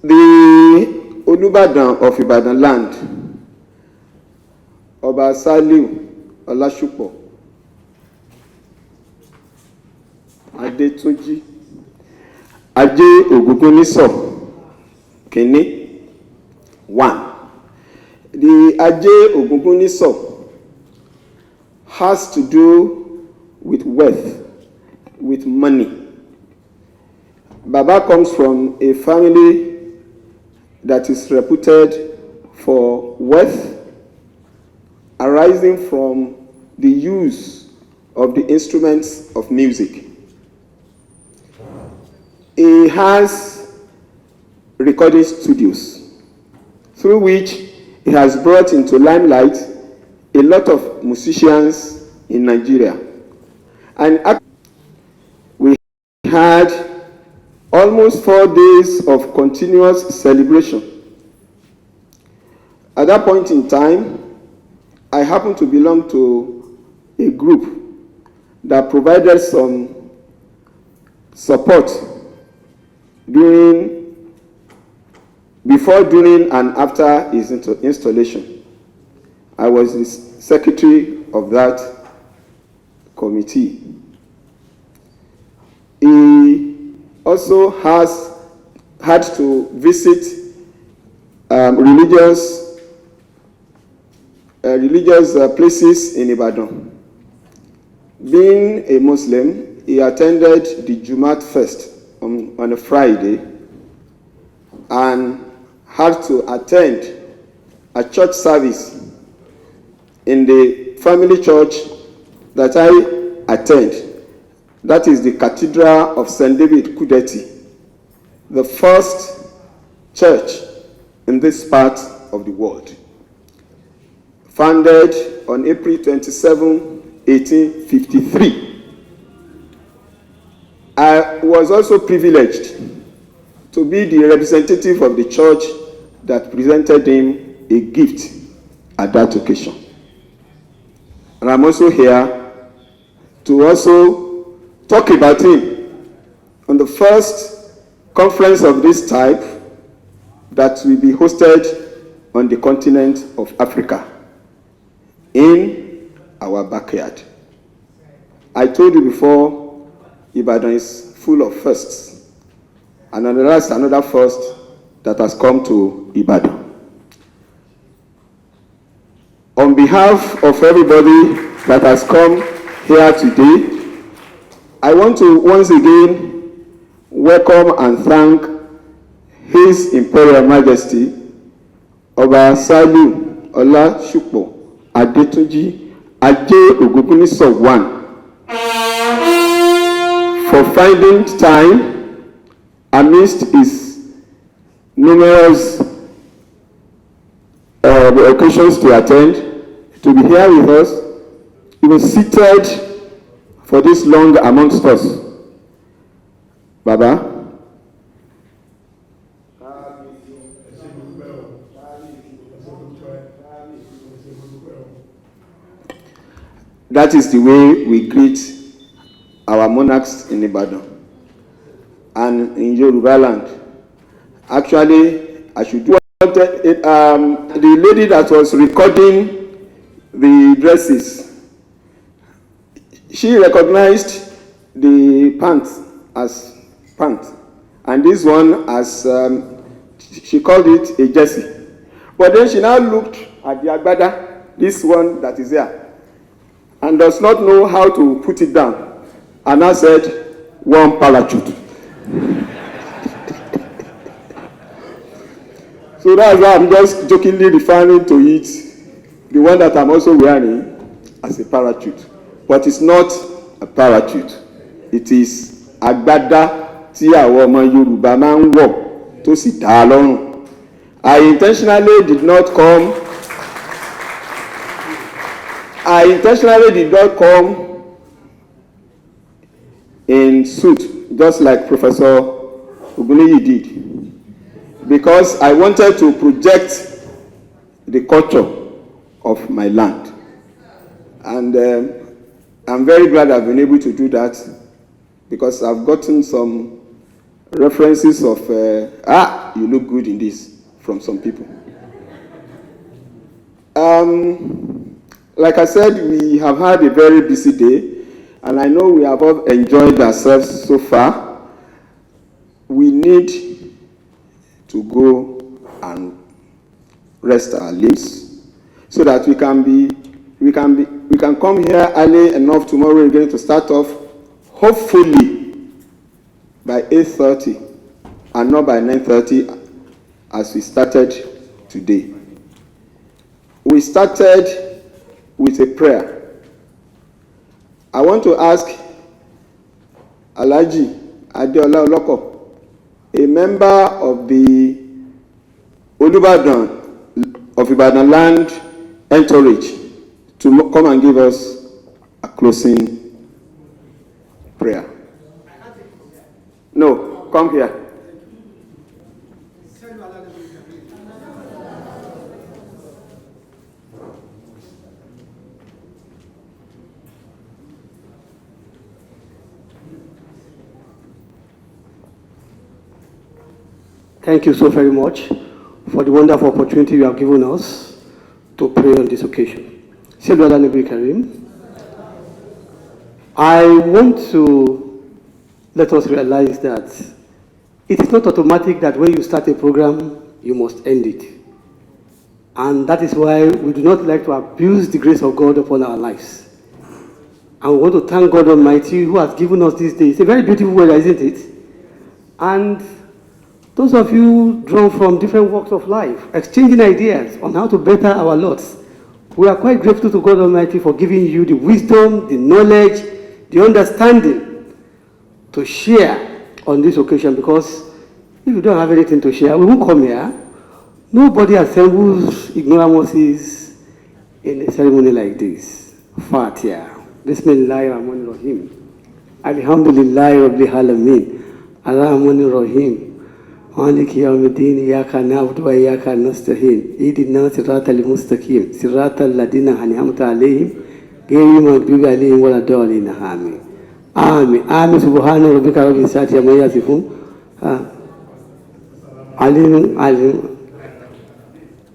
The Olubadan of Ibadan land, Oba Saliu Olashupo Adetunji Aje Ogungunniso Kini 1. The Aje Ogungunniso has to do with wealth, with money. Baba comes from a family that is reputed for wealth arising from the use of the instruments of music. He has recording studios through which he has brought into limelight a lot of musicians in Nigeria. And we had almost 4 days of continuous celebration. At that point in time, I happened to belong to a group that provided some support before, during, and after his installation. I was the secretary of that committee. He also has had to visit religious places in Ibadan. Being a Muslim, he attended the Jumat first on a Friday and had to attend a church service in the family church that I attend. That is the Cathedral of St. David Kudeti, the first church in this part of the world. Founded on April 27, 1853. I was also privileged to be the representative of the church that presented him a gift at that occasion. And I'm also here to also talk about him on the first conference of this type that will be hosted on the continent of Africa, in our backyard. I told you before, Ibadan is full of firsts, and that's another first that has come to Ibadan. On behalf of everybody that has come here today, I want to once again welcome and thank His Imperial Majesty Oba Saliu Olashupo Adetunji Aje Ogungunniso 1 for finding time amidst his numerous occasions to attend to be here with us. He was seated for this long amongst us. Baba. That is the way we greet our monarchs in Ibadan and in Yoruba land. Actually, I should do it. The lady that was recording the dresses, she recognized the pants as pants, and this one as she called it a jersey. But then she now looked at the agbada, this one that is here, and does not know how to put it down, and I said, one parachute. So that's why I'm just jokingly referring to it, the one that I'm also wearing, as a parachute, but it's not a parachute. It is agbádá tí àwọn ọmọ Yorùbá máa ń wọ̀ tó sì dá a lọ́rùn. I intentionally did not come in suit, just like Professor Ogunniyi did, because I wanted to project the culture of my land. And I'm very glad I've been able to do that, because I've gotten some references of, you look good in this, from some people. Like I said, we have had a very busy day, and I know we have all enjoyed ourselves so far. We need to go and rest our limbs so that we can come here early enough tomorrow again to start off, hopefully by 8:30 and not by 9:30 as we started today. We started with a prayer. I want to ask Alhaji Adeola Oloko, a member of the Olubadan of Ibadan land entourage, to come and give us a closing prayer. No, come here. Thank you so very much for the wonderful opportunity you have given us to pray on this occasion. I want to let us realize that it is not automatic that when you start a program, you must end it. And that is why we do not like to abuse the grace of God upon our lives. And we want to thank God Almighty who has given us this day. It's a very beautiful weather, isn't it? And those of you drawn from different walks of life, exchanging ideas on how to better our lots, we are quite grateful to God Almighty for giving you the wisdom, the knowledge, the understanding to share on this occasion, because if you don't have anything to share, we won't come here. Nobody assembles ignoramuses in a ceremony like this. Fatiha. Bismillahirrahmanirrahim. Alhamdulillahi Rabbil Alameen. Ar-Rahmanir-Rahim. مالك يوم الدين إياك نعبد وإياك نستعين اهدنا الصراط المستقيم صراط الذين أنعمت عليهم غير المغضوب عليهم ولا الضالين آمين آمين آمين سبحان ربك رب العزة عما يصفون عليم.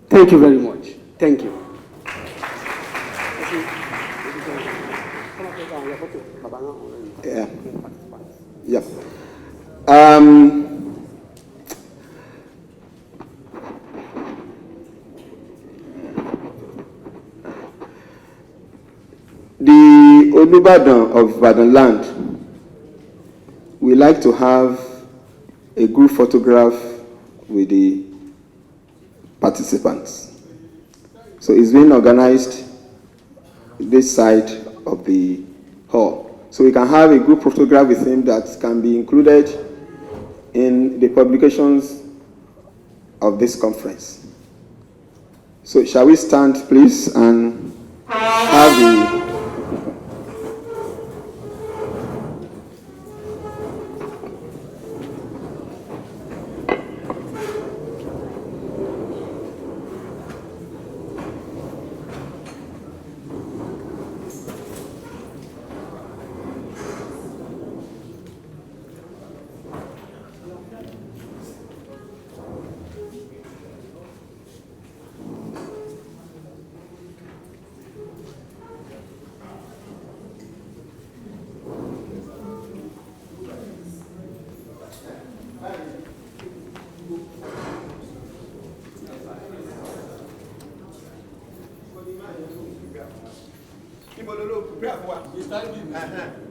Thank you very much. Thank you. Yeah. The Olubadan of Ibadan land, we like to have a group photograph with the participants. So it's being organized this side of the hall. So we can have a group photograph with him that can be included in the publications of this conference. So shall we stand, please, and have the People don't know, prepare for what? It's time.